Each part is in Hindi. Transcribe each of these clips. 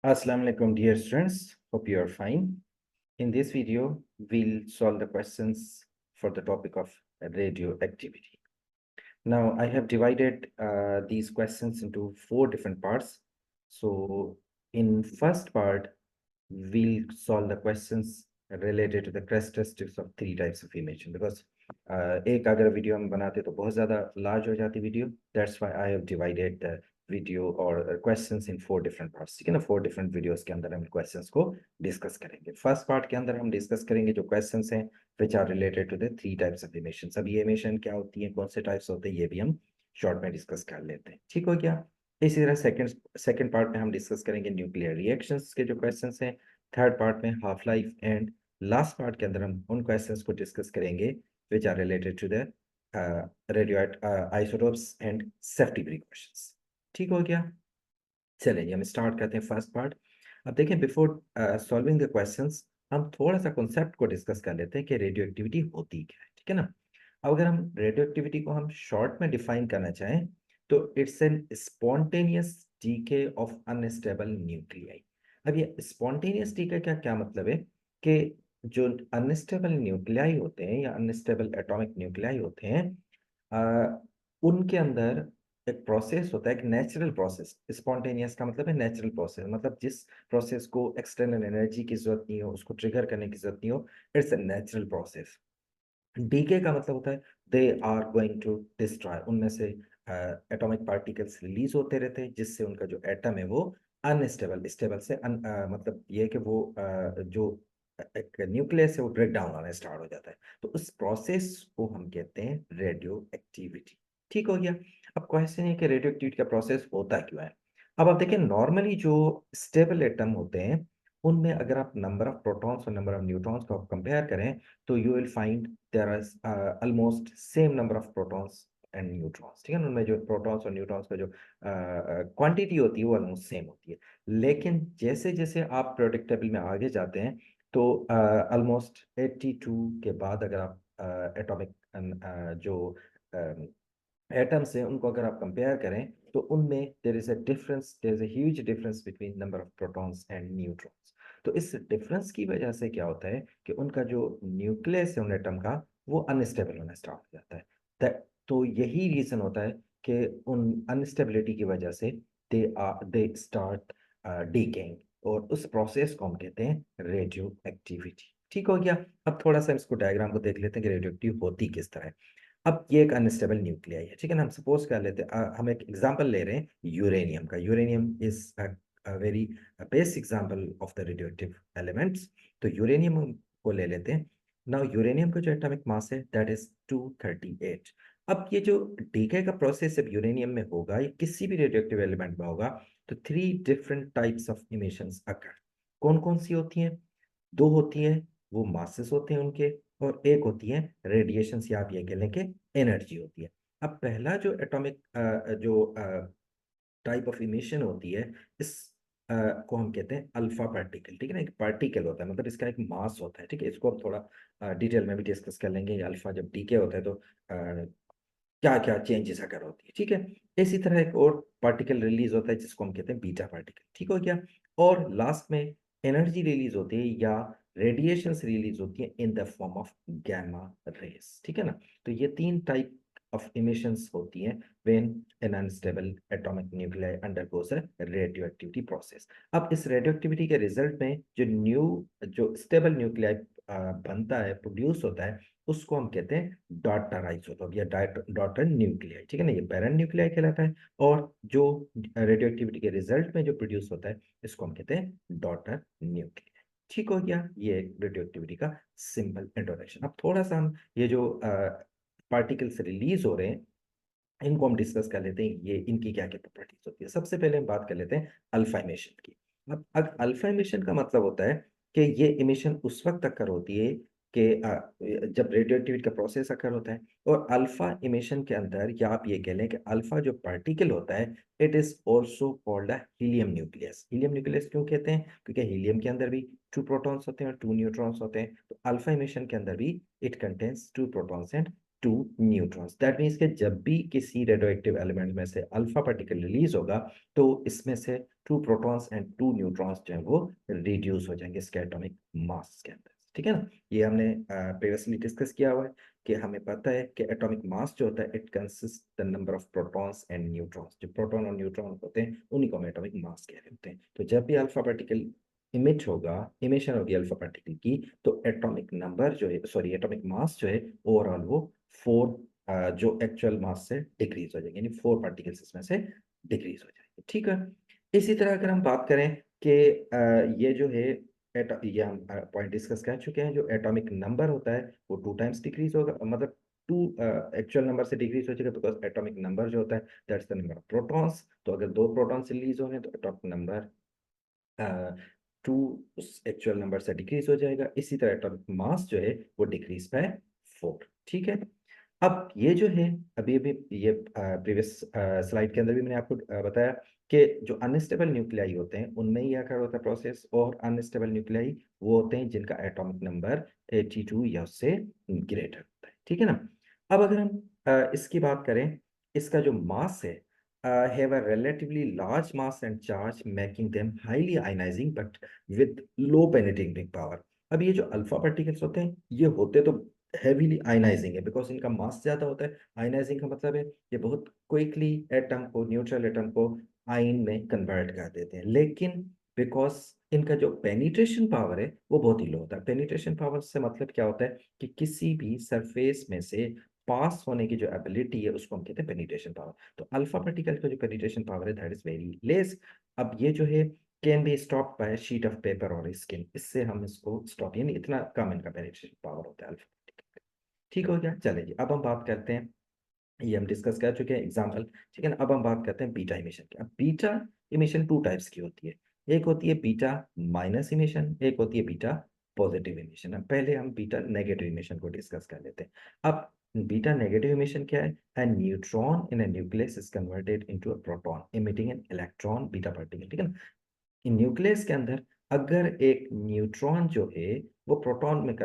Assalamu alaikum, dear students. Hope you are fine. In this video, we'll solve the questions for the topic of radioactivity. Now, I have divided these questions into 4 different parts. So, in first part, we'll solve the questions related to the characteristics of 3 types of emission because एक अगर वीडियो हम बनाते तो बहुत ज़्यादा लार्ज हो जाती video. That's why I have divided the video और क्वेश्चंस इन 4 डिफरेंट पार्ट्स. ठीक है ना, 4 डिफरेंट वीडियोस के अंदर हम क्वेश्चंस को डिस्कस करेंगे. फर्स्ट पार्ट के अंदर हम डिस्कस करेंगे जो क्वेश्चंस हैं which are related to the 3 types of emission. अब ये इमिशन क्या होती है, कौन से टाइप्स होते हैं, ये भी हम शॉर्ट में डिस्कस कर लेते हैं. ठीक हो गया. इसी तरह सेकंड पार्ट में हम डिस्कस करेंगे न्यूक्लियर रिएक्शंस के जो क्वेश्चंस हैं. थर्ड पार्ट में half life and last part के अंदर हम उन क्वेश्चंस को डिस्कस करेंगे which are related to the isotopes and safety precautions. ठीक हो गया. चलिए हम स्टार्ट करते हैं फर्स्ट पार्ट. अब देखें, बिफोर सॉल्विंग द क्वेश्चंस हम थोड़ा सा कॉन्सेप्ट को डिस्कस कर लेते हैं कि रेडियो एक्टिविटी होती क्या है. ठीक है ना. अब अगर हम रेडियो एक्टिविटी को हम शॉर्ट में डिफाइन करना चाहें तो it's an spontaneous DK of unstable nuclei. अब ये स्पॉन्टेनियस डीके का क्या मतलब है कि जो अनस्टेबल न्यूक्लियाई होते हैं या अनस्टेबल एटॉमिक न्यूक्लियाई होते हैं, उनके अंदर एक प्रोसेस होता है, एक नेचुरल प्रोसेस. स्पॉन्टेनियस का मतलब है नेचुरल प्रोसेस, मतलब जिस प्रोसेस को एक्सटर्नल एनर्जी की जरूरत नहीं हो, उसको ट्रिगर करने की जरूरत नहीं हो, it's a natural process. Decay का मतलब होता है they are going to destroy. उनमें से एटॉमिक पार्टिकल्स रिलीज होते रहते हैं जिससे उनका जो एटम है वो अनस्टेबल, स्टेबल से मतलब ये है कि वो जो एक न्यूक्लियस है वो ब्रेक डाउन होना स्टार्ट हो जाता है. तो उस प्रोसेस को हम कहते हैं रेडियो एक्टिविटी. ठीक हो गया. अब क्वेश्चन है कि रेडियो एक्टिविटी का प्रोसेस होता क्यों है. अब आप देखिए, नॉर्मली जो स्टेबल एटम होते हैं उनमें अगर आप नंबर ऑफ प्रोटॉन्स और नंबर ऑफ न्यूट्रॉन्स को आप कंपेयर करें तो you will find there are almost same number of protons and neutrons. ठीक है ना. उनमें जो प्रोटॉन्स और न्यूट्रॉन्स का जो क्वांटिटी होती है वो ऑलमोस्ट सेम होती है. लेकिन जैसे जैसे आप पीरियोडिक टेबल में आगे जाते हैं तो ऑलमोस्ट 82 के बाद अगर आप एटॉमिक जो एटम्स हैं उनको अगर आप कंपेयर करें तो उनमें there is a difference, there is a huge difference between number of protons and neutrons. तो इस डिफरेंस की वजह से क्या होता है कि उनका जो न्यूक्लियस है उन एटम का वो अनस्टेबल होना स्टार्ट हो जाता है. तो यही रीजन होता है कि उन अनस्टेबिलिटी की वजह से दे स्टार्ट डीकेइंग, और उस प्रोसेस को हम कहते हैं रेडियो एक्टिविटी. ठीक हो गया. अब थोड़ा सा इसको डायग्राम को देख लेते हैं कि रेडियो एक्टिव होती किस तरह है. अब ये एक अनस्टेबल न्यूक्लियाई है. ठीक है ना. हम सपोज कर लेते हैं, हम एक एग्जांपल ले रहे हैं यूरेनियम का. Uranium is a very best example of the radioactive elements. तो यूरेनियम को ले लेते हैं. नाउ यूरेनियम का जो एटॉमिक मास है दैट इज 238. अब ये जो डीके का प्रोसेस जब यूरेनियम में होगा या किसी भी रेडियोएक्टिव एलिमेंट में होगा तो 3 डिफरेंट टाइप्स ऑफ इमिशंस अकर. कौन कौन सी होती हैं? 2 होती हैं वो मासेस होते हैं उनके, और एक होती है रेडिएशंस या आप ये कह लें कि एनर्जी होती है. अब पहला जो एटॉमिक जो टाइप ऑफ इमिशन होती है इस को हम कहते हैं अल्फा पार्टिकल. ठीक है ना. एक पार्टिकल होता है, मतलब इसका एक मास होता है. ठीक है. इसको हम थोड़ा डिटेल में भी डिस्कस कर लेंगे. अल्फा जब डीके होता है तो क्या क्या चेंजेस अगर होती है. ठीक है. इसी तरह एक और पार्टिकल रिलीज होता है जिसको हम कहते हैं बीटा पार्टिकल. ठीक हो गया. और लास्ट में एनर्जी रिलीज होती है या रेडिएशंस रिलीज होती है in the form of gamma rays. ठीक है ना. तो ये 3 टाइप ऑफ इमिशंस होती हैं when an unstable atomic nuclei undergoes a radioactivity process. अब इस रेडियोएक्टिविटी के रिजल्ट में जो स्टेबल न्यूक्लियाई बनता है, प्रोड्यूस होता है, उसको हम कहते हैं डॉटर आइसोटोप या डॉटर न्यूक्लियाई. ठीक है ना. ये पैरेंट न्यूक्लियाई कहलाता है. और जो रेडियोएक्टिविटी के रिजल्ट में जो प्रोड्यूस होता है इसको हम कहते हैं डॉटर न्यूक्लियाई. ठीक हो गया. ये रेडियो एक्टिविटी का सिंपल इंट्रोडक्शन. अब थोड़ा सा हम ये जो पार्टिकल्स रिलीज हो रहे हैं इनको हम डिस्कस कर लेते हैं, ये इनकी क्या क्या प्रॉपर्टीज होती है. सबसे पहले हम बात कर लेते हैं अल्फा इमिशन की. अब अल्फा इमिशन का मतलब होता है कि ये इमिशन उस वक्त अकर होती है कि जब रेडियो एक्टिविटी का प्रोसेस अकर होता है. और अल्फा इमिशन के अंदर या आप ये कह लें कि अल्फा जो पार्टिकल होता है it is also called a helium nucleus. Helium nucleus क्यों कहते हैं? क्योंकि हीलियम के अंदर भी 2 प्रोटॉन्स होते हैं और 2 न्यूट्रॉन्स होते हैं. तो अल्फा इमिशन के अंदर भी it contains 2 protons and two neutrons. That means कि जब भी किसी रेडियोएक्टिव एलिमेंट में से अल्फा पार्टिकल रिलीज होगा तो इसमें से 2 प्रोटॉन्स एंड 2 न्यूट्रॉन्स जो है वो रिड्यूस हो जाएंगे इसके एटॉमिक मास के अंदर। ठीक है ना, ये हमने प्रीवियसली डिस्कस किया हुआ है कि हमें पता है कि एटॉमिक मास जो होता है it consist the number of protons and neutrons. जो प्रोटॉन और न्यूट्रॉन होते हैं उन्हीं को हम एटॉमिक मास कह रहे होते हैं। तो जब भी अल्फा पार्टिकल इमिट होगा, इमिशन होगी अल्फा पार्टिकल की, तो एटॉमिक नंबर जो है, सॉरी एटॉमिक मास जो है ओवरऑल वो 4 जो एक्चुअल मास से डिक्रीज हो जाएंगे, यानी 4 पार्टिकल्स इसमें से डिक्रीज हो जाएंगे। ठीक है, इसी तरह अगर हम बात करें कि ये जो है ये हम पॉइंट डिस्कस कर चुके हैं, जो एटॉमिक नंबर होता है वो 2 टाइम्स डिक्रीज होगा, मतलब 2 एक्चुअल नंबर से डिक्रीज हो जाएगा, बिकॉज एटॉमिक नंबर जो होता है that's the number of protons. तो अगर 2 प्रोटॉन्स रिलीज हो रहे हैं तो एटॉमिक नंबर 2 उस एक्चुअल नंबर से डिक्रीज हो जाएगा। इसी तरह एटॉमिक मास जो है वो डिक्रीज बाय 4। ठीक है, अब ये जो है अभी अभी ये प्रीवियस स्लाइड के अंदर भी मैंने आपको बताया कि जो अनस्टेबल न्यूक्लियाई होते हैं उनमें ही आकर होता है प्रोसेस, और अनस्टेबल न्यूक्लियाई वो होते हैं जिनका एटॉमिक नंबर 82 या उससे ग्रेटर होता है। ठीक है ना, अब अगर हम इसकी बात करें, इसका जो मास है have a relatively large mass and charge, making them highly ionizing but with low penetrating power। अब ये जो अल्फा पार्टिकल्स होते हैं ये होते तो हेवीली आयनाइजिंग है, बिकॉज इनका मास ज्यादा होता है। आयनाइजिंग का मतलब है ये बहुत क्विकली एटम को, न्यूट्रल एटम को आयन में कन्वर्ट कर देते हैं, लेकिन बिकॉज इनका जो पेनिट्रेशन पावर है वो बहुत ही लो होता है। पेनिट्रेशन पावर से मतलब क्या होता है कि किसी भी सरफेस में से पास होने की जो एबिलिटी है उसको हम कहते हैं पेनिट्रेशन पावर। तो अल्फा पार्टिकल का जो पेनिट्रेशन पावर है दैट इज वेरी लेस। अब ये जो है can be stop by sheet of paper और स्किन, इससे हम इसको स्टॉप, यानी इतना कम इनका पेनिट्रेशन पावर होता है अल्फा पार्टिकल। ठीक हो गया, चलिए अब हम बात करते हैं, ये हम डिस्कस कर चुके हैं एग्जाम्पल। ठीक है ना, अब हम बात करते हैं बीटा इमिशन की। अब बीटा इमिशन 2 टाइप्स की होती है, एक होती है बीटा माइनस इमिशन, एक होती है बीटा पॉजिटिव इमिशन। अब पहले हम बीटा नेगेटिव इमिशन को डिस्कस कर लेते हैं। अब बीटा नेगेटिव इमिशन क्या है? a neutron in a nucleus is converted into a proton emitting an electron beta particle। ठीक है ना, न्यूक्लियस के अंदर अगर एक न्यूट्रॉन जो है वो प्रोटॉन में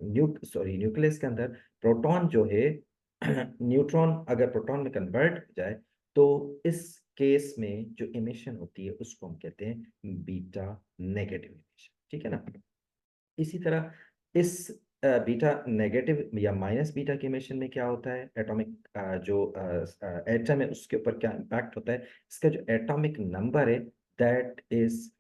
न्यूक्लियस के अंदर प्रोटॉन जो है न्यूट्रॉन अगर प्रोटॉन में कन्वर्ट हो जाए तो इस केस में जो इमिशन होती है उसको हम कहते हैं बीटा नेगेटिव इमिशन। ठीक है ना, इसी तरह इस बीटा नेगेटिव या माइनस बीटा के इमिशन में क्या होता है, एटॉमिक जो एटम है उसके ऊपर क्या इम्पैक्ट होता है, इसका जो एटॉमिक नंबर है दैट इज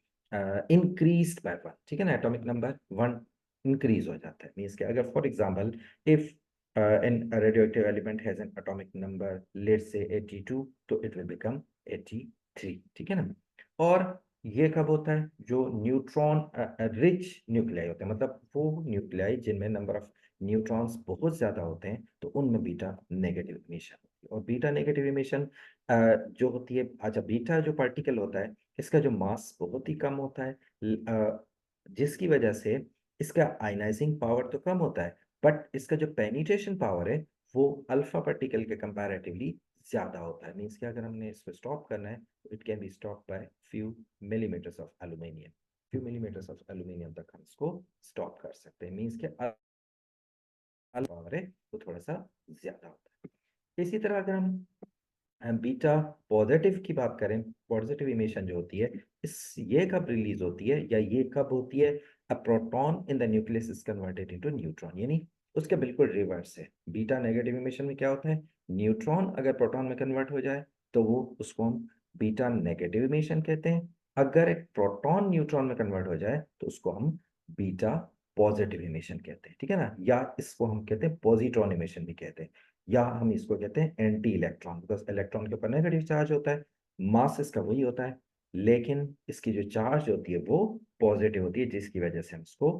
इंक्रीज्ड बाय 1। ठीक है ना, एटॉमिक नंबर 1 इंक्रीज हो जाता है। मींस कि अगर for example if an a radioactive element has an atomic number let's say 82, तो it will become 83। ठीक है ना, और ये कब होता है? जो न्यूट्रॉन रिच न्यूक्लियाई होते हैं, मतलब वो न्यूक्लियाई जिनमें नंबर ऑफ न्यूट्रॉन्स बहुत ज्यादा होते हैं, तो उनमें बीटा नेगेटिव इमिशन होती है। और बीटा नेगेटिव इमिशन जो होती है, अच्छा बीटा जो पार्टिकल होता है इसका जो मास बहुत ही कम होता है, जिसकी वजह से इसका आयनाइजिंग पावर तो कम होता है, बट इसका जो पेनिट्रेशन पावर है वो अल्फा पार्टिकल के कंपैरेटिवली ज्यादा होता है। मीन्स कि अगर हमने इसको स्टॉप करना है तो it can be stop by few millimetres of aluminium, few millimetres of aluminium तक हम इसको स्टॉप कर सकते हैं। मीन्स के पावर है वो थोड़ा सा ज्यादा होता है। इसी तरह अगर हम बीटा पॉजिटिव की बात करें, पॉजिटिव इमिशन जो होती है इस ये कब रिलीज होती है या ये कब होती है? A proton in the nucleus is converted into neutron, यानी उसके बिल्कुल रिवर्स है। बीटा नेगेटिव इमिशन में क्या होता है, न्यूट्रॉन अगर प्रोटॉन में कन्वर्ट हो जाए तो वो उसको हम बीटा नेगेटिव इमिशन कहते हैं। अगर एक प्रोटॉन न्यूट्रॉन में कन्वर्ट हो जाए तो उसको हम बीटा पॉजिटिव इमिशन कहते हैं। ठीक है ना, या इसको हम कहते हैं पॉजिट्रॉन इमिशन भी कहते हैं, या हम इसको कहते हैं एंटी इलेक्ट्रॉन, बिकॉज इलेक्ट्रॉन के ऊपर नेगेटिव चार्ज होता है, मास इसका वही होता है, लेकिन इसकी जो चार्ज होती है वो पॉजिटिव होती है, जिसकी वजह से हम इसको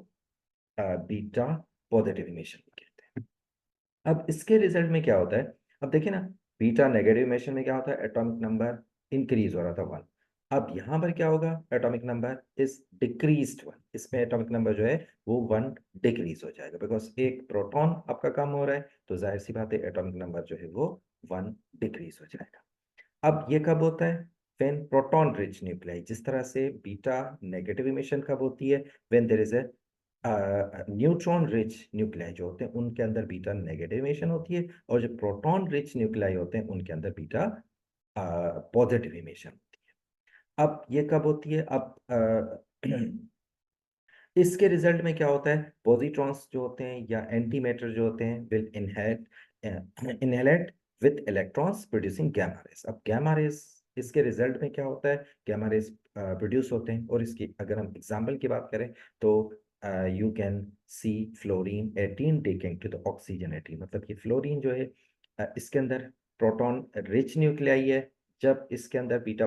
बीटा पॉजिटिव इमिशन कहते हैं। अब इसके रिजल्ट में क्या होता है, अब देखिए ना, बीटा नेगेटिव इमिशन में क्या होता है, एटॉमिक नंबर इंक्रीज हो रहा था 1, अब यहां पर क्या होगा, एटॉमिक नंबर इज डिक्रीज्ड 1, इसमें एटॉमिक नंबर जो है वो 1 डिक्रीज हो जाएगा, बिकॉज एक प्रोटॉन आपका कम हो रहा है, तो जाहिर सी बात है एटॉमिक नंबर जो है वो 1 डिक्रीज हो जाएगा। अब ये कब होता है? व्हेन प्रोटॉन रिच न्यूक्लियाई, जिस तरह से बीटा नेगेटिव इमिशन कब होती है, when there is neutron rich nuclei जो होते हैं उनके अंदर बीटा नेगेटिव इमिशन होती है, और जो प्रोटॉन रिच न्यूक्लियाई होते हैं उनके अंदर बीटा पॉजिटिव इमिशन होती है। अब ये कब होती है? अब इसके रिजल्ट में क्या होता है? पॉजिट्रॉन्स जो होते हैं या एंटी मैटर जो होते हैं will annihilate with electrons producing gamma rays. अब गैमा रेस, इसके रिजल्ट में क्या होता है? गैमा रेस प्रोड्यूस होते हैं, और इसकी अगर हम एग्जाम्पल की बात करें तो you can see fluorine 18 taking to the oxygen 18। मतलब कि फ्लोरीन जो है इसके अंदर प्रोटॉन रिच न्यूक्लियाई है। जब इसके अंदर बीटा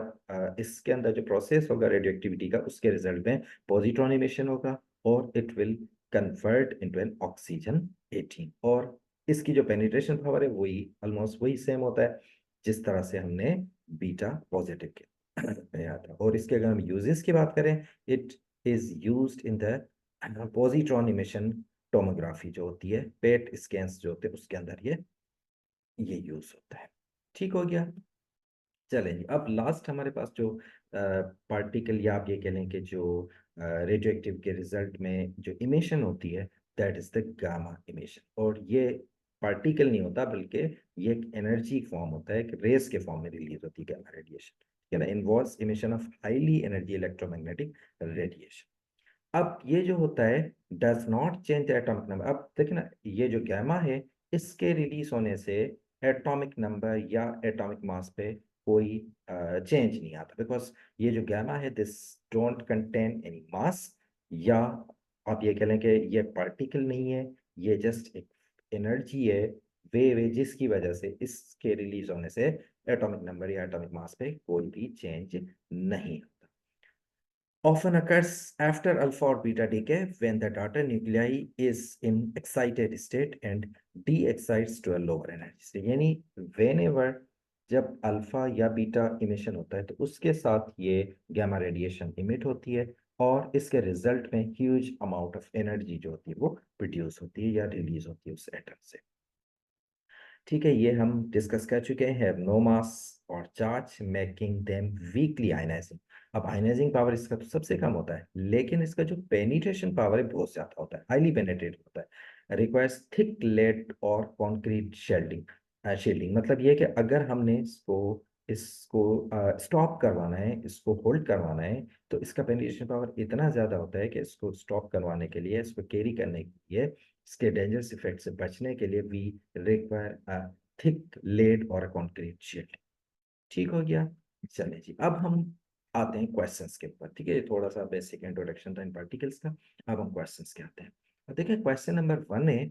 इसके अंदर जो प्रोसेस होगा रेडियो एक्टिविटी का, उसके रिजल्ट में पॉजिट्रॉन इमिशन होगा, और it will convert into an oxygen 18। और इसकी जो पेनिट्रेशन पावर है वही ऑलमोस्ट वही सेम होता है जिस तरह से हमने बीटा पॉजिटिव के में आया था। और इसके अगर हम यूजेस की बात करें, it is used in the positron emission tomography जो होती है, पेट स्कैन्स जो होते हैं उसके अंदर ये यूज होता है। ठीक हो गया। चलें जी, अब लास्ट हमारे पास जो पार्टिकल, या आप ये कह लें कि जो रेडियो एक्टिव के रिजल्ट में जो इमिशन होती है, that is the gamma emission. और ये पार्टिकल नहीं होता, बल्कि ये एक एनर्जी फॉर्म होता है, एक रेस के फॉर्म में रिलीज होती है गामा रेडिएशन, ठीक है ना। Involves emission of highly energy electromagnetic radiation. अब ये जो होता है does not change the atomic number. अब देखिए ना, ये जो गैमा है, इसके रिलीज होने से एटॉमिक नंबर या एटॉमिक मास पे कोई चेंज नहीं आता, बिकॉज ये जो गैमा है दिस डोंट कंटेन एनी मास, या आप ये कह लें कि ये पार्टिकल नहीं है, ये जस्ट एक एनर्जी है, वेव है, जिसकी वजह से इसके रिलीज होने से एटॉमिक नंबर या एटॉमिक मास पे कोई भी चेंज नहीं आता। Often occurs after alpha or beta decay when the daughter nuclei is in excited state and de-excites to a lower energy state। यानी whenever जब अल्फा या बीटा इमिशन होता है तो उसके साथ ये गामा रेडिएशन इमिट होती है, और इसके रिजल्ट में ह्यूज अमाउंट ऑफ एनर्जी जो होती है वो प्रोड्यूस होती है या रिलीज होती है उस एटम से। ठीक है, ये हम डिस्कस कर चुके हैं। हैव नो मास और charge making them weekly ionising. अब आयनाइजिंग पावर इसका तो सबसे कम होता है, लेकिन इसका जो पेनिट्रेशन पावर है बहुत ज्यादा होता है, हाईली पेनिट्रेट होता है। रिक्वायर्स थिक लेड और कॉन्क्रीट शेल्डिंग। शील्डिंग मतलब ये कि अगर हमने इसको इसको स्टॉप करवाना है, इसको होल्ड करवाना है, तो इसका पेनिट्रेशन पावर इतना ज्यादा होता है कि इसको स्टॉप करवाने के लिए, इसको कैरी करने के लिए, इसके डेंजरस इफेक्ट से बचने के लिए we require a thick lead और कंक्रीट शीट। ठीक हो गया। चलिए जी, अब हम आते हैं क्वेश्चंस के ऊपर। ठीक है, ये थोड़ा सा बेसिक इंट्रोडक्शन था इन पार्टिकल्स का। अब हम क्वेश्चंस के आते हैं। अब देखिए क्वेश्चन नंबर 1 है,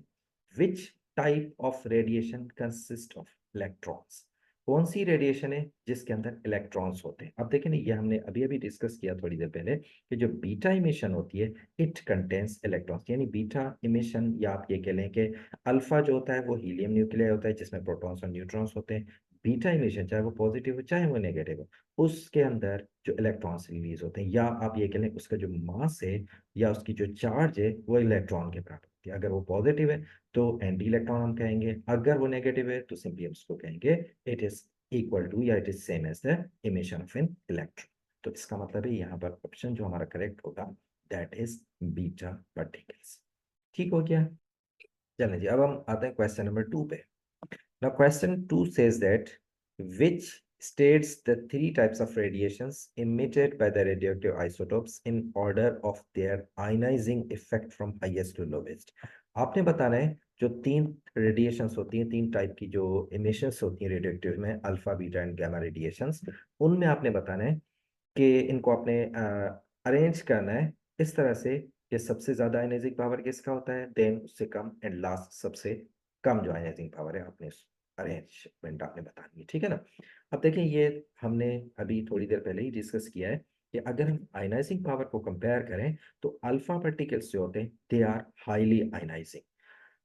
विच type of radiation consist of electrons. कौन सी रेडिएशन है जिसके अंदर इलेक्ट्रॉन्स होते हैं? अब देखिए ना, ये हमने अभी अभी डिस्कस किया थोड़ी देर पहले कि जो बीटा इमिशन होती है इट कंटेन्स इलेक्ट्रॉन्स। यानी बीटा इमिशन, या आप ये कह लें कि अल्फा जो होता है वो हीलियम न्यूक्लियाई होता है जिसमें प्रोटॉन्स और न्यूट्रॉन्स होते हैं। बीटा इमिशन चाहे वो पॉजिटिव हो चाहे वो नेगेटिव हो, उसके अंदर जो इलेक्ट्रॉन्स रिलीज होते हैं, या आप ये कह लें उसका जो मास है या उसकी जो चार्ज है वो इलेक्ट्रॉन के बराबर होती है। अगर वो पॉजिटिव है तो एंटी इलेक्ट्रॉन हम कहेंगे, अगर वो नेगेटिव है तो सिंपली हम उसको कहेंगे इट इज इक्वल टू या it is same as the emission of an electron. तो इसका मतलब है यहाँ पर ऑप्शन जो हमारा करेक्ट होगा दैट इज बीटा पार्टिकल्स। ठीक हो गया। चलें जी, अब हम आते हैं क्वेश्चन नंबर 2 पे। Now, question 2 says that which states the three types of radiations emitted by the radioactive isotopes in order of their ionizing effect from highest to lowest। आपने बताना है जो तीन रेडिएशंस होती हैं, तीन टाइप की जो इमिशंस होती हैं रेडियोएक्टिव में, alpha beta and gamma radiations, उनमें आपने बताना है कि इनको आपने अरेंज करना है इस तरह से कि सबसे ज्यादा आयनाइजिंग पावर किसका होता है, देन उससे कम, एंड लास्ट सबसे कम जो आयनाइजिंग पावर है आपने अरेंजमेंट आपने बतानी है। ठीक है ना। अब देखिए, ये हमने अभी थोड़ी देर पहले ही डिस्कस किया है कि अगर हम आयनाइजिंग पावर को कंपेयर करें तो अल्फा पार्टिकल्स जो होते हैं दे आर हाईली आयनाइजिंग।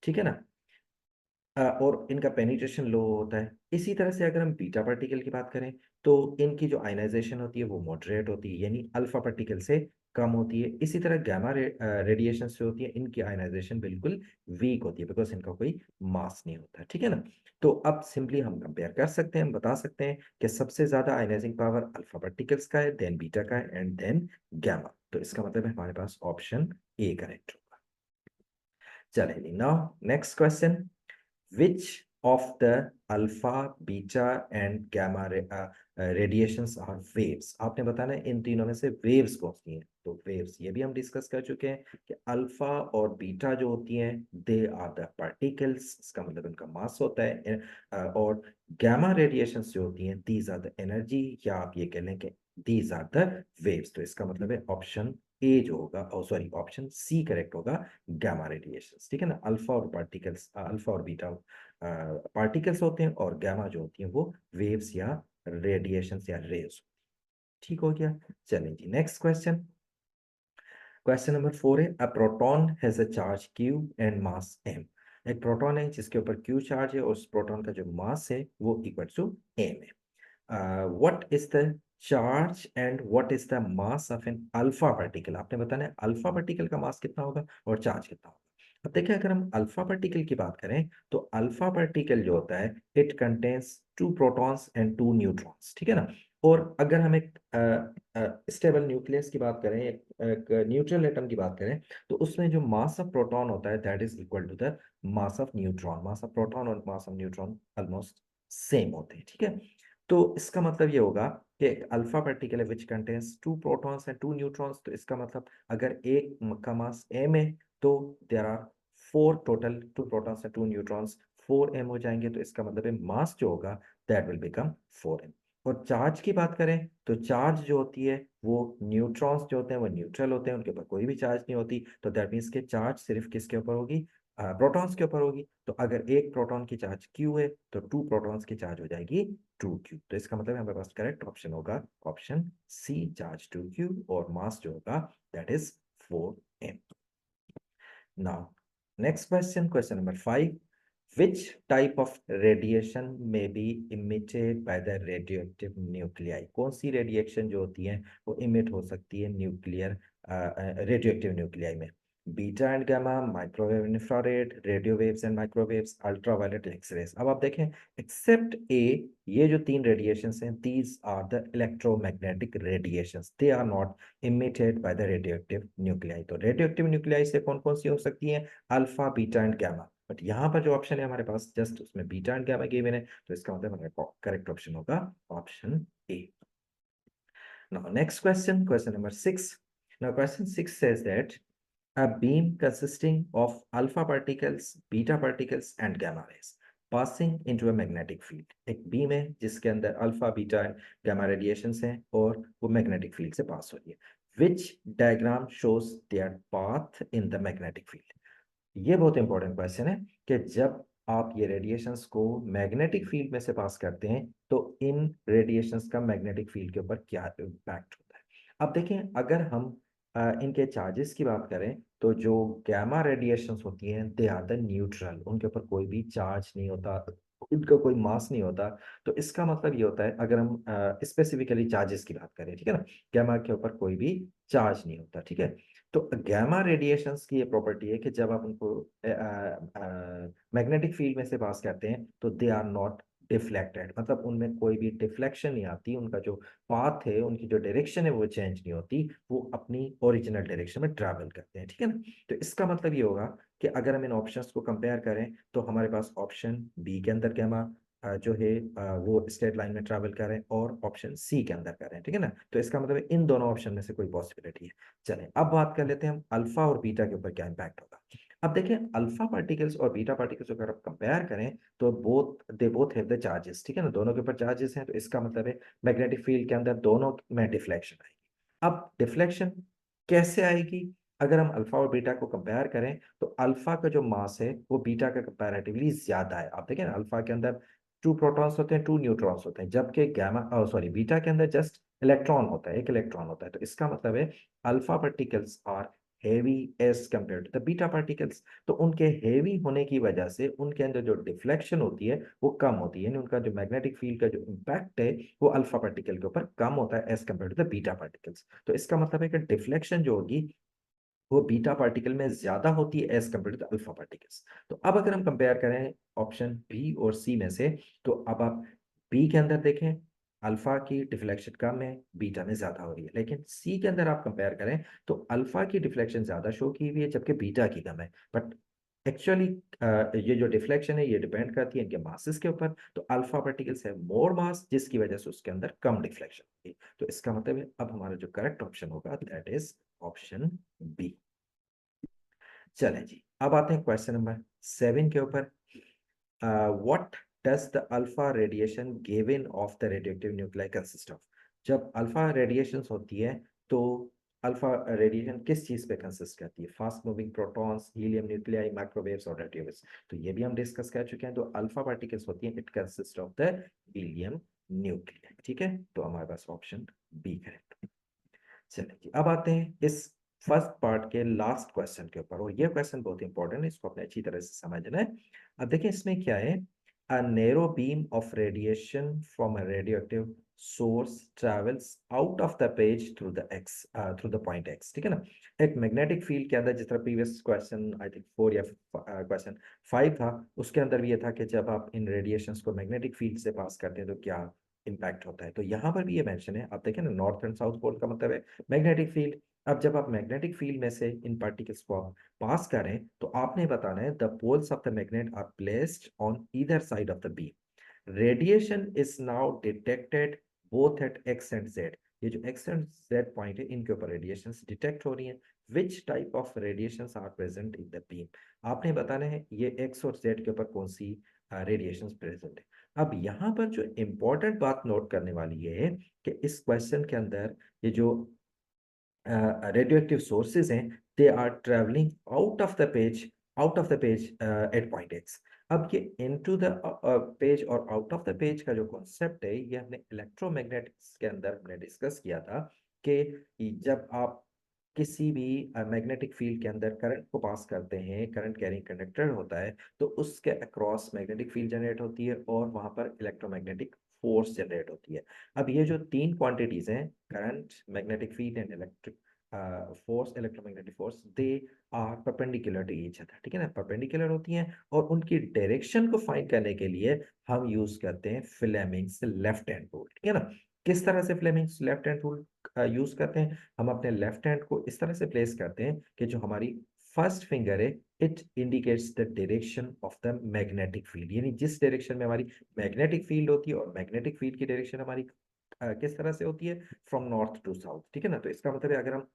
ठीक है ना। और इनका पेनिट्रेशन लो होता है। इसी तरह से अगर हम बीटा पार्टिकल की बात करें तो इनकी जो आयनाइजेशन होती है वो मॉडरेट होती है, यानी अल्फा पार्टिकल से कम होती है। इसी तरह गामा रेडिएशन जो होती है इनकी आयनाइजेशन बिल्कुल वीक होती है, बिकॉज इनका कोई मास नहीं होता। ठीक है ना। तो अब सिंपली हम कंपेयर कर सकते हैं, हम बता सकते हैं कि सबसे ज्यादा आयनाइजिंग पावर अल्फा पार्टिकल्स का है, देन बीटा का है, एंड देन गामा। तो इसका मतलब है हमारे पास ऑप्शन ए करेक्ट होगा। चलिए now next question, which of the alpha beta and gamma radiations are waves। आपने बताना है इन तीनों में से waves कौन सी हैं। तो waves ये भी हम डिस्कस कर चुके हैं कि अल्फा और बीटा जो होती हैं दे आर द पार्टिकल्स, इसका मतलब उनका मास होता है। और gamma radiations जो होती हैं दीज आर द एनर्जी, या आप ये कह लें कि दीज आर द waves। तो इसका मतलब है ऑप्शन ए जो होगा, सॉरी ऑप्शन सी करेक्ट होगा, गामा रेडिएशंस। ठीक है ना, अल्फा और पार्टिकल्स, अल्फा और बीटा पार्टिकल्स होते हैं और गामा जो होती हैं वो वेव्स या रेडिएशंस या रेज। ठीक हो गया। चलें जी नेक्स्ट क्वेश्चन। क्वेश्चन नंबर 4 है, a proton has a charge q and mass m। एक प्रोटॉन है जिसके ऊपर q चार्ज है और उस प्रोटॉन का जो मास है वो इक्वल टू m है। what is the charge and what is the mass of an alpha particle। आपने बताना है अल्फा पार्टिकल का मास कितना होगा और चार्ज कितना होगा। अब देखिए अगर हम अल्फा पार्टिकल की बात करें तो अल्फा पार्टिकल जो होता है it contains 2 protons and 2 neutrons. ठीक है ना। और अगर हम एक स्टेबल न्यूक्लियस की बात करें, एक न्यूट्रल एटम की बात करें, तो उसमें जो मास ऑफ प्रोटॉन होता है that is equal to the mass of neutron. Mass of proton और mass of neutron almost same होते हैं। ठीक है। तो इसका मतलब ये होगा कि एक अल्फा पार्टिकल है which contains 2 protons and 2 neutrons. तो इसका मतलब अगर एक का मास m है तो there are 4 total 2 protons and 2 neutrons, 4m हो जाएंगे। तो इसका मतलब है मास जो होगा दैट विल बिकम 4m। और चार्ज की बात करें तो चार्ज जो होती है वो न्यूट्रॉन्स जो होते हैं वो न्यूट्रल होते हैं, उनके ऊपर कोई भी चार्ज नहीं होती। तो दैट मीन्स के चार्ज सिर्फ किसके ऊपर होगी, प्रोटॉन्स के ऊपर होगी। तो अगर एक प्रोटॉन की चार्ज q है तो 2 प्रोटॉन्स की चार्ज हो जाएगी 2q। तो इसका मतलब हमारे पास करेक्ट ऑप्शन होगा ऑप्शन सी, चार्ज 2q और मास जो होगा that is 4m। Now next question, question number 5, which type of radiation may be emitted by the radioactive nuclei। कौन सी रेडिएशन जो होती है वो इमिट हो सकती है न्यूक्लियर रेडियोएक्टिव न्यूक्लियाई में। Beta and gamma, microwave infrared, radio waves and microwaves, ultraviolet X rays. अब आप देखें एक्सेप्ट ए, ये जो 3 रेडिएशंस हैं these are the electromagnetic radiations, they are not emitted by the radioactive nuclei. तो रेडियोएक्टिव न्यूक्लियाई से कौन कौन सी हो सकती हैं, alpha beta and gamma. But यहाँ पर जो ऑप्शन है हमारे पास जस्ट उसमें बीटा एंड गामा गिवन है। तो इसका मतलब हमारा करेक्ट ऑप्शन होगा option A. Now next question, question number 6। Now question 6 says that a beam consisting of alpha particles, beta particles and gamma rays passing into a magnetic field। एक बीम है जिसके अंदर alpha beta and gamma radiations हैं और वो मैग्नेटिक फील्ड से पास हो रही है। which diagram shows their path in the magnetic field। ये बहुत इंपॉर्टेंट क्वेश्चन है कि जब आप ये रेडिएशंस को मैग्नेटिक फील्ड में से पास करते हैं तो इन रेडिएशंस का मैग्नेटिक फील्ड के ऊपर क्या इम्पैक्ट होता है। अब देखें अगर हम इनके चार्जेस की बात करें तो जो गैमा रेडिएशंस होती हैं दे आर द न्यूट्रल, उनके ऊपर कोई भी चार्ज नहीं होता, उनका कोई मास नहीं होता। तो इसका मतलब ये होता है अगर हम स्पेसिफिकली चार्जेस की बात करें, ठीक है ना, गैमा के ऊपर कोई भी चार्ज नहीं होता। ठीक है। तो गैमा रेडिएशंस की ये प्रॉपर्टी है कि जब आप उनको मैग्नेटिक फील्ड में से पास करते हैं तो दे आर नॉट डिफ्लेक्टेड, मतलब उनमें कोई भी डिफ्लेक्शन नहीं आती, उनका जो पाथ है उनकी जो डायरेक्शन है वो चेंज नहीं होती, वो अपनी ओरिजिनल डायरेक्शन में ट्रैवल करते हैं। ठीक है ना। तो इसका मतलब ये होगा कि अगर हम इन ऑप्शंस को कंपेयर करें तो हमारे पास ऑप्शन बी के अंदर गैमा जो है वो स्ट्रेट लाइन में ट्रैवल करें और ऑप्शन सी के अंदर करें। ठीक है ना। तो इसका मतलब इन दोनों ऑप्शन में से कोई पॉसिबिलिटी है। चलें अब बात कर लेते हैं हम अल्फा और बीटा के ऊपर क्या इम्पैक्ट होगा। अब देखें अल्फा पार्टिकल्स और बीटा पार्टिकल्स अगर आप कंपेयर करें तो they both have the charges. ठीक है ना, दोनों के ऊपर चार्जेस हैं। तो इसका मतलब है मैग्नेटिक फील्ड के अंदर दोनों में डिफ्लेक्शन आएगी। अब डिफ्लेक्शन कैसे आएगी, अगर हम अल्फा और बीटा को कंपेयर करें तो अल्फा का जो मास है वो बीटा का कंपैरेटिवली ज्यादा है। आप देखें ना अल्फा के अंदर 2 प्रोटॉन्स होते हैं 2 न्यूट्रॉन्स होते हैं, जबकि गैमा सॉरी बीटा के अंदर जस्ट इलेक्ट्रॉन होता है, एक इलेक्ट्रॉन होता है। तो इसका मतलब है alpha particles are heavy as compare to the beta particles. तो उनके हेवी होने की वजह से उनके अंदर जो डिफ्लेक्शन होती है वो कम होती है, यानी उनका जो मैग्नेटिक फील्ड का जो इम्पैक्ट है वो अल्फा पार्टिकल के ऊपर कम होता है as compare to the beta particles. तो इसका मतलब है कि डिफ्लेक्शन जो होगी वो बीटा पार्टिकल में ज्यादा होती है as compare to alpha particles. तो अब अगर हम कंपेयर करें ऑप्शन बी और सी में से, तो अब आप बी के अंदर देखें अल्फा की डिफ्लेक्शन कम है, बीटा में ज्यादा हो रही है। लेकिन सी के अंदर आप कंपेयर करें तो अल्फा की डिफ्लेक्शन ज्यादा शो की हुई है जबकि बीटा की कम है। बट एक्चुअली ये जो डिफ्लेक्शन है ये डिपेंड करती है इनके मासेस के ऊपर। तो अल्फा पार्टिकल्स है मोर मास, जिसकी वजह से उसके अंदर कम डिफ्लेक्शन होगी। तो इसका मतलब है अब हमारा जो करेक्ट ऑप्शन होगा दैट इज ऑप्शन बी। चलें जी, अब आते हैं क्वेश्चन नंबर 7 के ऊपर। What does the alpha radiation given of the radioactive nuclei consist of. जब अल्फा रेडिएशंस होती है तो अल्फा रेडिएशन किस चीज पे कंसिस्ट करती है? Fast moving protons, helium nuclei, microwaves और रेडियोवेव्स। तो ये भी हम डिस्कस कर चुके हैं। तो अल्फा पार्टिकल्स होती हैं, it consist of the helium nuclei. ठीक है, तो हमारे पास ऑप्शन बी करेक्ट। चलिए जी, अब आते हैं इस फर्स्ट पार्ट के लास्ट क्वेश्चन के ऊपर, और ये क्वेश्चन बहुत इंपॉर्टेंट है, इसको अपने अच्छी तरह से समझना है। अब देखिए इसमें क्या है, a narrow beam of radiation from a radioactive source travels out of the page through the x through the point x। ठीक है ना, एक मैग्नेटिक फील्ड के अंदर, जिस तरह प्रीवियस क्वेश्चन आई थिंक 4 या क्वेश्चन 5 था, उसके अंदर भी ये था कि जब आप इन रेडिएशंस को मैग्नेटिक फील्ड से पास करते हैं तो क्या इम्पैक्ट होता है। तो यहाँ पर भी ये मेंशन है, आप देखें ना, नॉर्थ एंड साउथ पोल का मतलब है मैग्नेटिक फील्ड। अब जब आप मैग्नेटिक फील्ड में से इन पार्टिकल्स को आप पास करें तो आपने बताना है the poles of the magnet are placed on either side of the beam. Radiation is now detected both at X and Z. ये जो एक्स एंड जेड पॉइंट है इनके ऊपर रेडिएशंस डिटेक्ट हो रही हैं। Which type of radiations are present in the beam. आपने बताना है ये एक्स और जेड के ऊपर कौन सी रेडिएशंस प्रेजेंट है। अब यहाँ पर जो इम्पोर्टेंट बात नोट करने वाली ये है कि इस क्वेश्चन के अंदर ये जो radioactive sources हैं, they are traveling out of the page at point x। अब ये into the page और out of the page का जो कॉन्सेप्ट है ये हमने इलेक्ट्रोमैग्नेटिक्स के अंदर हमने डिस्कस किया था कि जब आप किसी भी मैग्नेटिक फील्ड के अंदर करंट को पास करते हैं, करंट कैरिंग कंडक्टर होता है, तो उसके अक्रॉस मैग्नेटिक फील्ड जनरेट होती है और वहां पर इलेक्ट्रोमैग्नेटिक फोर्स जनरेट होती है। अब ये जो तीन क्वांटिटीज हैं, current, magnetic field and electric force, electromagnetic force, they are perpendicular to each other. ठीक है ना, परपेंडिकुलर होती हैं और उनकी डायरेक्शन को फाइंड करने के लिए हम यूज करते हैं फ्लेमिंग्स लेफ्ट हैंड रूल। ठीक है ना, किस तरह से Fleming's left hand rule use करते हैं? हम अपने लेफ्ट हैंड को इस तरह से प्लेस करते हैं कि जो हमारी फर्स्ट फिंगर है it indicates the direction of the magnetic field, यानी जिस डायरेक्शन में हमारी मैग्नेटिक फील्ड होती है, और मैग्नेटिक फील्ड की डायरेक्शन हमारी किस तरह से होती है? From north to south. ठीक है ना, तो इसका मतलब है अगर हम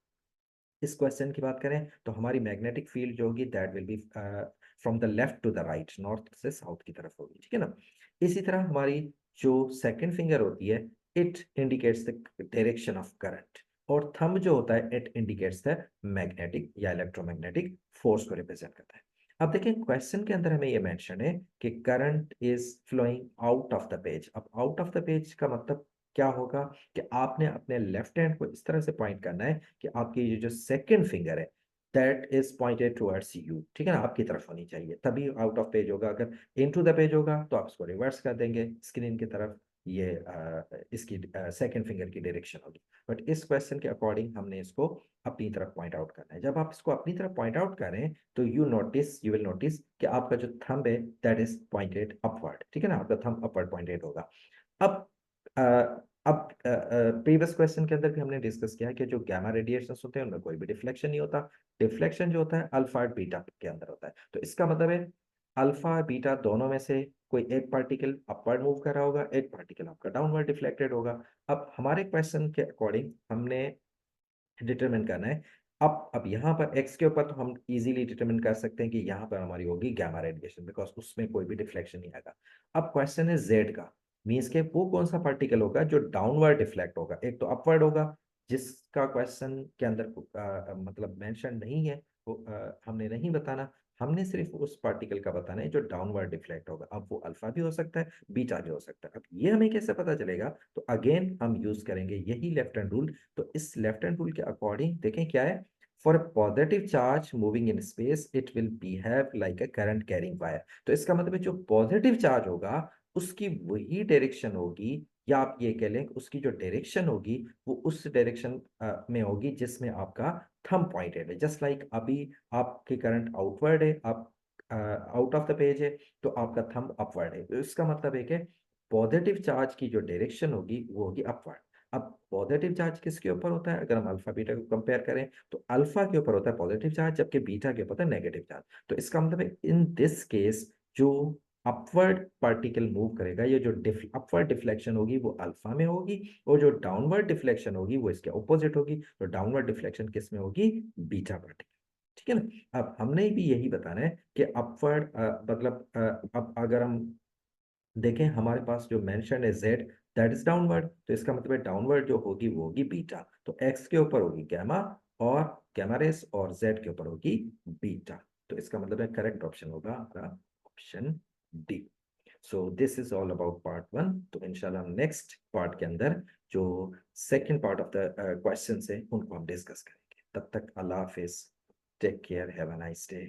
इस क्वेश्चन की बात करें तो हमारी मैग्नेटिक फील्ड जो होगी that will be from the left to the right, north से साउथ की तरफ होगी। ठीक है ना, इसी तरह हमारी जो सेकंड फिंगर होती है it indicates the direction of current, और थंब जो होता है इट इंडिकेट्स द मैग्नेटिक या इलेक्ट्रोमैग्नेटिक फोर्स को रिप्रेजेंट करता है। अब देखें क्वेश्चन के अंदर हमें ये मेंशन है कि current is flowing out of the page. अब आउट ऑफ द पेज का मतलब क्या होगा कि आपने अपने लेफ्ट हैंड को इस तरह से पॉइंट करना है कि आपकी ये जो सेकंड फिंगर है that is pointed towards you. ठीक है ना, आपकी तरफ होनी चाहिए, तभी आउट ऑफ पेज होगा। अगर इनटू द पेज होगा तो आप इसको रिवर्स कर देंगे स्क्रीन की तरफ, ये इसकी सेकंड फिंगर की डायरेक्शन होगी। बट इस क्वेश्चन के अकॉर्डिंग हमने इसको अपनी तरफ पॉइंट आउट करना है। जब आप इसको अपनी तरफ पॉइंट आउट करें तो यू विल नोटिस कि आपका जो थंब है दैट इज पॉइंटेड अपवर्ड। ठीक है ना, आपका थंब अपवर्ड पॉइंटेड होगा। अब अब प्रीवियस क्वेश्चन के अंदर भी हमने डिस्कस किया कि जो गामा रेडिएशन होते हैं उनमें कोई भी डिफ्लेक्शन नहीं होता। डिफ्लेक्शन जो होता है अल्फा और बीटा के अंदर होता है। तो इसका मतलब है अल्फा बीटा दोनों में से कोई एक पार्टिकल अपवर्ड मूव कर रहा होगा, एक पार्टिकल आपका डाउनवर्ड डिफ्लेक्टेड होगा। अब हमारे क्वेश्चन के अकॉर्डिंग हमने डिटरमिन करना है। अब यहाँ पर एक्स के ऊपर तो हम इजीली डिटरमिन कर सकते हैं कि यहाँ पर हमारी होगी गामा रेडिएशन, बिकॉज उसमें कोई भी डिफ्लेक्शन नहीं आएगा। अब क्वेश्चन है जेड का, मीन्स के वो कौन सा पार्टिकल होगा जो डाउनवर्ड डिफ्लेक्ट होगा। एक तो अपवर्ड होगा जिसका क्वेश्चन के अंदर मतलब मेंशन नहीं है, वो हमने नहीं बताना। हमने सिर्फ उस पार्टिकल का बताना है जो डाउनवर्ड डिफ्लेक्ट होगा। अब वो अल्फा भी हो सकता है, बीटा भी हो सकता है। अब ये हमें कैसे पता चलेगा? तो अगेन हम यूज करेंगे यही लेफ्ट हैंड रूल। तो इस लेफ्ट हैंड रूल के अकॉर्डिंग देखें क्या है, for a positive charge moving in space it will behave like a current carrying wire. तो इसका मतलब है जो पॉजिटिव चार्ज होगा उसकी वही डायरेक्शन होगी, या आप ये कह लें उसकी जो डायरेक्शन होगी वो उस डायरेक्शन में होगी जिसमें आपका थंब पॉइंटेड है। जस्ट लाइक अभी आपकी करंट आउटवर्ड है, आप आउट ऑफ द पेज है, तो आपका थंब अपवर्ड है। तो इसका मतलब है कि पॉजिटिव चार्ज की जो डायरेक्शन होगी वो होगी अपवर्ड। अब पॉजिटिव चार्ज किसके ऊपर होता है? अगर हम अल्फा बीटा को कंपेयर करें तो अल्फा के ऊपर होता है पॉजिटिव चार्ज, जबकि बीटा के ऊपर होता है नेगेटिव चार्ज। तो इसका मतलब है इन दिस केस जो अपवर्ड पार्टिकल मूव करेगा, ये जो अपवर्ड डिफ्लेक्शन होगी वो अल्फा में होगी, और जो डाउनवर्ड डिफ्लेक्शन होगी वो इसके ऑपोजिट होगी। तो डाउनवर्ड डिफ्लेक्शन किस में होगी? Beta particle. ठीक है ना? अब हमने भी यही बताना है कि अपवर्ड मतलब अब अगर हम देखें हमारे पास जो मेंशन है जेड, दैट इज डाउनवर्ड, तो इसका मतलब है डाउनवर्ड जो होगी वो होगी बीटा। तो एक्स के ऊपर होगी गैमा, और गैमा रेस, और जेड के ऊपर होगी बीटा। तो इसका मतलब है करेक्ट ऑप्शन होगा हमारा option D. So this is all about part one. तो इंशाल्लाह नेक्स्ट पार्ट के अंदर जो second part of the question है उनको हम डिस्कस करेंगे। तब तक अल्लाह हाफिज, take care, have a nice day.